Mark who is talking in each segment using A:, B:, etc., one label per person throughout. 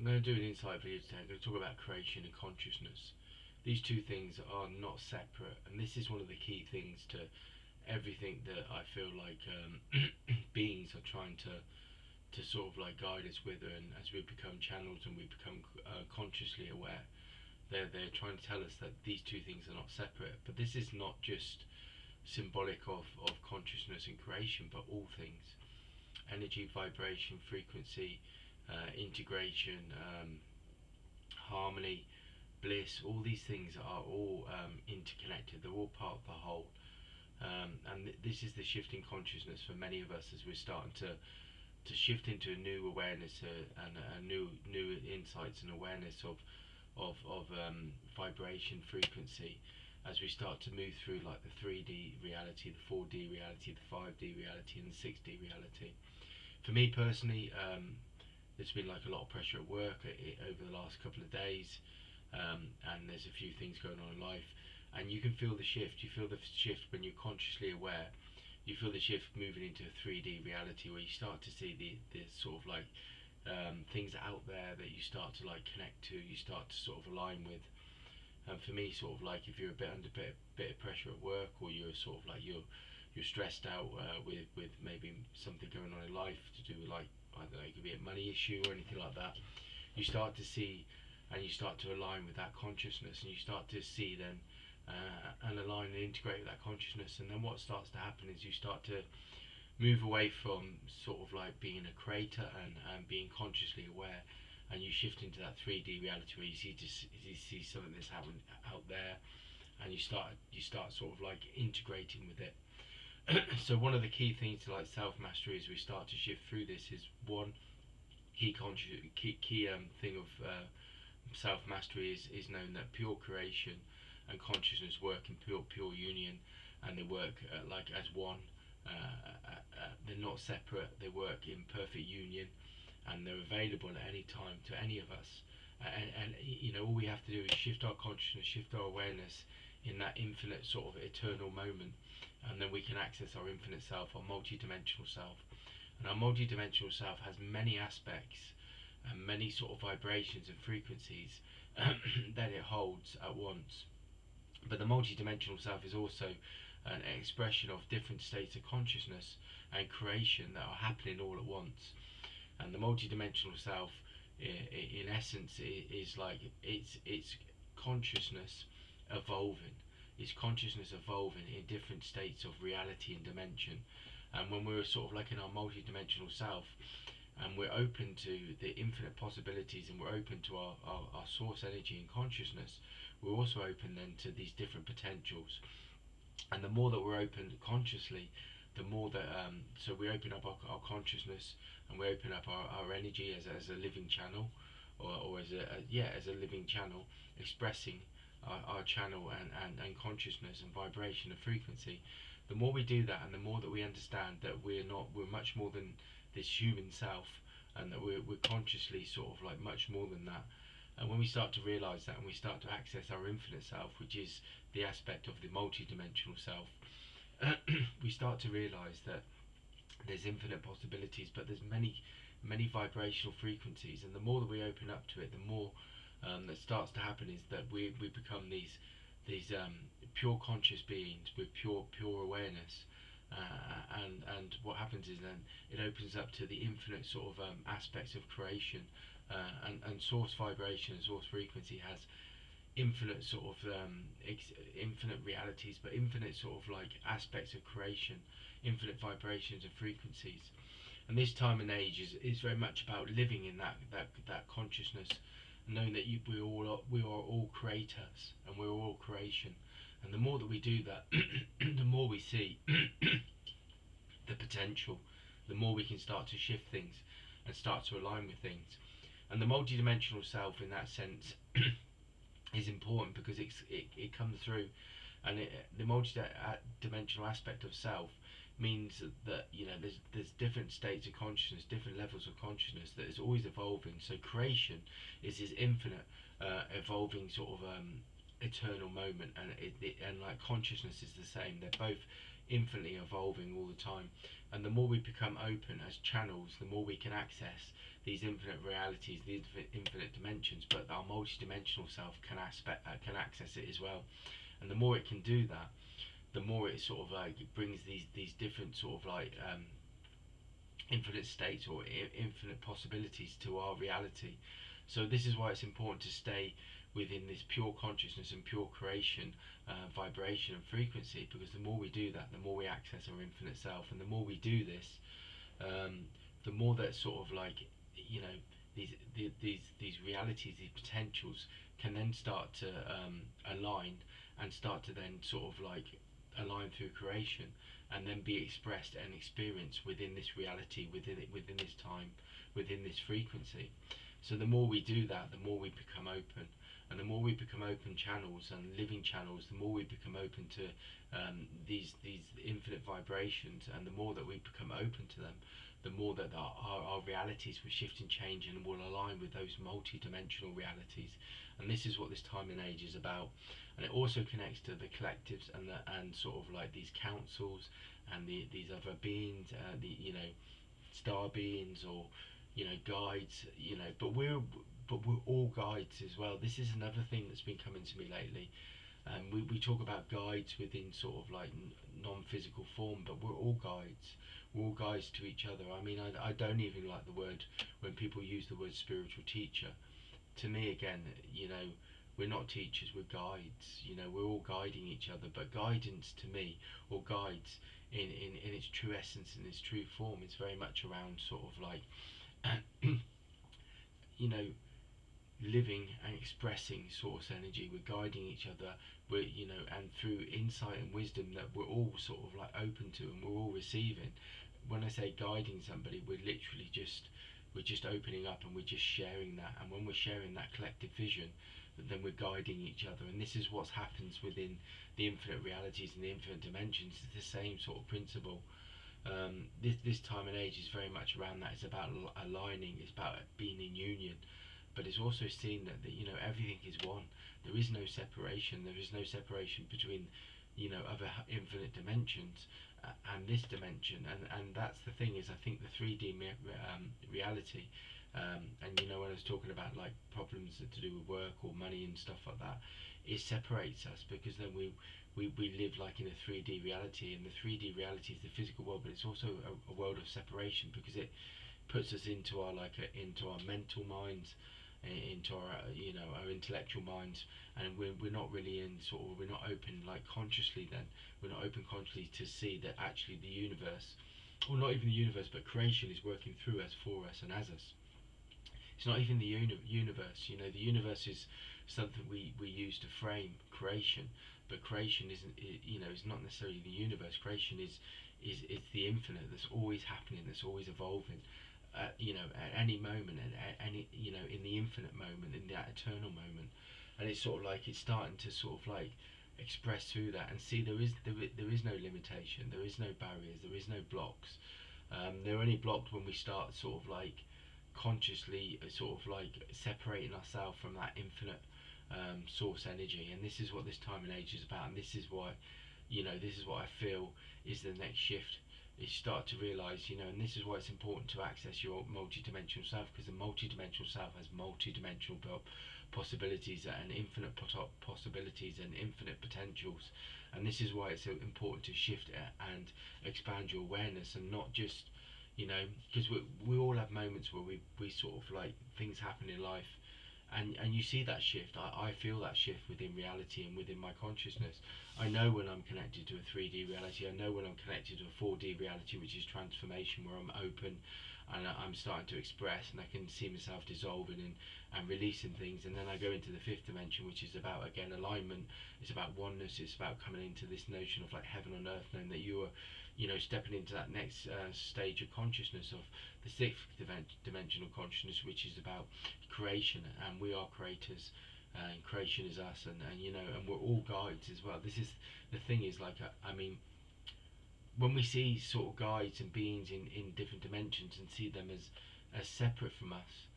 A: I'm going to do an insight video today. I'm going to talk about creation and consciousness. These two things are not separate, and this is one of the key things to everything that I feel like beings are trying to sort of like guide us with, and as we become channels and we become consciously aware, they're trying to tell us that these two things are not separate. But this is not just symbolic of consciousness and creation, but all things: energy, vibration, frequency, integration, harmony, bliss. All these things are all interconnected. They're all part of the whole. And this is the shift in consciousness for many of us as we're starting to shift into a new awareness and a new insights and awareness of vibration, frequency, as we start to move through like the 3D reality, the 4D reality, the 5D reality, and the 6D reality. For me personally, there's been like a lot of pressure at work over the last couple of days, and there's a few things going on in life, and you can feel the shift. You feel the shift when you're consciously aware. You feel the shift moving into a 3D reality where you start to see the sort of like things out there that you start to like connect to, you start to sort of align with. And for me, sort of like if you're a bit under bit of pressure at work, or you're sort of like you're stressed out with maybe something going on in life to do with, like, I don't know, it could be a money issue or anything like that, you start to see and you start to align with that consciousness, and you start to see then and align and integrate with that consciousness. And then what starts to happen is you start to move away from sort of like being a creator and being consciously aware, and you shift into that 3D reality where you see something that's happening out there, and you start sort of like integrating with it. So one of the key things to like self mastery as we start to shift through this is one key thing of self mastery is knowing that pure creation and consciousness work in pure union, and they work like as one. They're not separate. They work in perfect union, and they're available at any time to any of us. And you know, all we have to do is shift our consciousness, shift our awareness in that infinite sort of eternal moment, and then we can access our infinite self, our multi-dimensional self. And our multi-dimensional self has many aspects and many sort of vibrations and frequencies that it holds at once. But the multi-dimensional self is also an expression of different states of consciousness and creation that are happening all at once. And the multi-dimensional self, in essence, is like it's consciousness evolving. It's consciousness evolving in different states of reality and dimension. And when we're sort of like in our multi-dimensional self, and we're open to the infinite possibilities, and we're open to our source energy and consciousness, we're also open then to these different potentials. And the more that we're open consciously, the more that so we open up our consciousness, and we open up our energy as a living channel, or as a living channel, expressing our channel and consciousness and vibration and frequency. The more we do that, and the more that we understand that we're much more than this human self, and that we're consciously sort of like much more than that. And when we start to realize that, and we start to access our infinite self, which is the aspect of the multi-dimensional self, we start to realize that there's infinite possibilities, but there's many vibrational frequencies. And the more that we open up to it, the more that starts to happen is that we become these pure conscious beings with pure awareness. And what happens is then it opens up to the infinite sort of aspects of creation, and source vibration and source frequency has infinite sort of infinite realities, but infinite sort of like aspects of creation, infinite vibrations and frequencies. And this time and age is very much about living in that consciousness, knowing that we are all creators, and we're all creation. And the more that we do that, the more we see the potential, the more we can start to shift things and start to align with things. And the multidimensional self, in that sense, is important because it comes through, and the multi-dimensional aspect of self means that, you know, there's different states of consciousness, different levels of consciousness that is always evolving. So creation is this infinite evolving sort of eternal moment, and like consciousness is the same. They're both infinitely evolving all the time. And the more we become open as channels, the more we can access these infinite realities, these infinite dimensions. But our multi-dimensional self can access it as well. And the more it can do that, the more it sort of like it brings these different sort of like infinite states or infinite possibilities to our reality. So this is why it's important to stay within this pure consciousness and pure creation, vibration and frequency, because the more we do that, the more we access our infinite self. And the more we do this, the more that sort of like, you know, these realities, these potentials can then start to align and start to then sort of like align through creation, and then be expressed and experienced within this reality, within this time, within this frequency. So the more we do that, the more we become open, and the more we become open channels and living channels, the more we become open to these infinite vibrations, and the more that we become open to them, the more that our realities will shift and change and will align with those multi-dimensional realities. And this is what this time and age is about. And it also connects to the collectives and sort of like these councils and these other beings, the star beings, or guides, but we're all guides as well. This is another thing that's been coming to me lately. We talk about guides within sort of like non-physical form, but we're all guides. We're all guides to each other. I mean, I don't even like the word when people use the word spiritual teacher. To me, again, we're not teachers, we're guides. We're all guiding each other. But guidance to me, or guides in its true essence, in its true form, is very much around sort of like, you know, living and expressing source energy. We're guiding each other. And through insight and wisdom that we're all sort of like open to and we're all receiving. When I say guiding somebody, we're just opening up and we're just sharing that. And when we're sharing that collective vision, then we're guiding each other. And this is what happens within the infinite realities and the infinite dimensions. It's the same sort of principle. This time and age is very much around that. It's about aligning. It's about being in union. But it's also seen that everything is one. There is no separation. There is no separation between other infinite dimensions and this dimension. And that's the thing, is I think the 3D reality, and when I was talking about like problems to do with work or money and stuff like that, it separates us, because then we live like in a 3D reality, and the 3D reality is the physical world, but it's also a world of separation, because it puts us into our into our mental minds, into our intellectual minds, and we're not really we're not open like consciously. Then we're not open consciously to see that actually the universe, or not even the universe, but creation is working through us, for us, and as us. It's not even the universe. The universe is something we use to frame creation, but creation isn't. Is not necessarily the universe. Creation is it's the infinite that's always happening, that's always evolving. At any moment, and any in the infinite moment, in that eternal moment. And it's sort of like it's starting to sort of like express through that, and see there is no limitation, there is no barriers, there is no blocks. They're only blocked when we start sort of like consciously sort of like separating ourselves from that infinite source energy. And this is what this time and age is about, and this is why this is what I feel is the next shift. You start to realise, and this is why it's important to access your multi-dimensional self, because the multi-dimensional self has multi-dimensional possibilities and infinite possibilities and infinite potentials. And this is why it's so important to shift and expand your awareness, and not just, because we all have moments where we sort of like things happen in life, and you see that shift. I feel that shift within reality and within my consciousness. I know when I'm connected to a 3D reality. I know when I'm connected to a 4D reality, which is transformation, where I'm open and I'm starting to express, and I can see myself dissolving and releasing things. And then I go into the fifth dimension, which is about, again, alignment. It's about oneness. It's about coming into this notion of like heaven on earth, knowing that you are stepping into that next stage of consciousness, of the sixth dimensional consciousness, which is about creation, and we are creators, and creation is us, and we're all guides as well. This is the thing, is like, I mean, when we see sort of guides and beings in different dimensions, and see them as separate from us,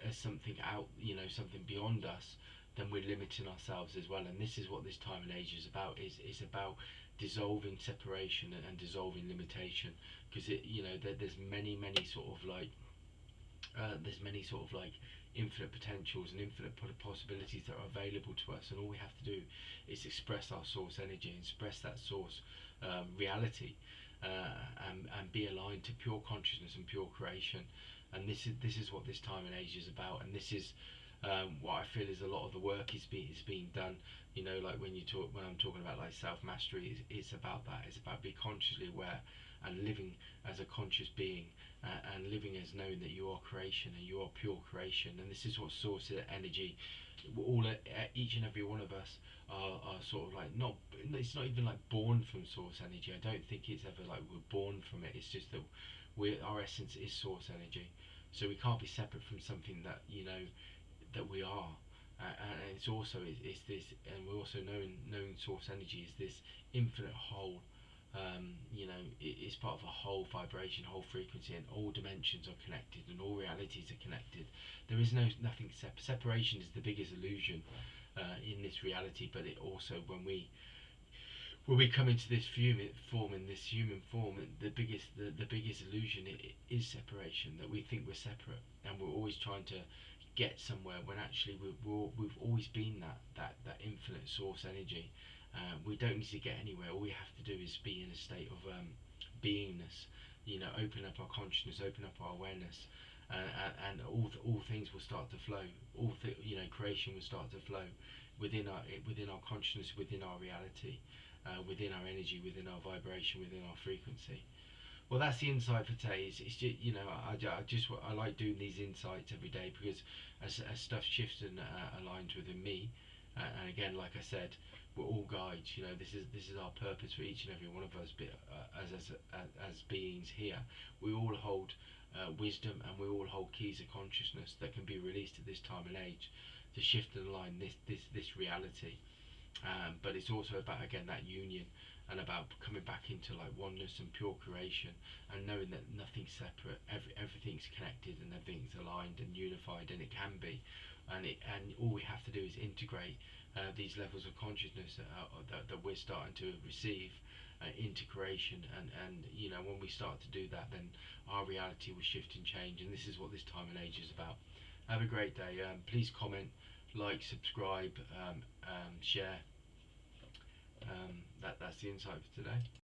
A: as something out, something beyond us, then we're limiting ourselves as well. And this is what this time and age is about. Is about dissolving separation and dissolving limitation, because there's many sort of like infinite potentials and infinite possibilities that are available to us, and all we have to do is express our source energy, express that source reality, and be aligned to pure consciousness and pure creation. And this is what this time and age is about, and this is what I feel is a lot of the work is being done. Like when I'm talking about like self mastery, it's about that. It's about being consciously aware and living as a conscious being, and living as knowing that you are creation and you are pure creation. And this is what source energy, each and every one of us are sort of like, not, it's not even like born from source energy. I don't think it's ever like we're born from it. It's just that our essence is source energy, so we can't be separate from something that that we are. And it's also it's this, and we're also knowing source energy is this infinite whole. It's part of a whole vibration, whole frequency, and all dimensions are connected, and all realities are connected. There is nothing separation is the biggest illusion in this reality. But it also, when we come into this form, in this human form, the biggest illusion is separation. That we think we're separate, and we're always trying to get somewhere, when actually we've always been that infinite source energy. We don't need to get anywhere. All we have to do is be in a state of beingness. Open up our consciousness, open up our awareness, and all things will start to flow. Creation will start to flow within our consciousness, within our reality, within our energy, within our vibration, within our frequency. Well, that's the insight for today. It's just, I like doing these insights every day, because as stuff shifts and aligns within me, and again, like I said, we're all guides. This is our purpose for each and every one of us. As beings here, we all hold wisdom, and we all hold keys of consciousness that can be released at this time and age to shift and align this reality. But it's also about, again, that union, and about coming back into like oneness and pure creation, and knowing that nothing's separate, everything's connected, and everything's aligned and unified, and it can be. And all we have to do is integrate these levels of consciousness that we're starting to receive into creation, and when we start to do that, then our reality will shift and change. And this is what this time and age is about. Have a great day. Please comment, like, subscribe, share. That's the insight for today.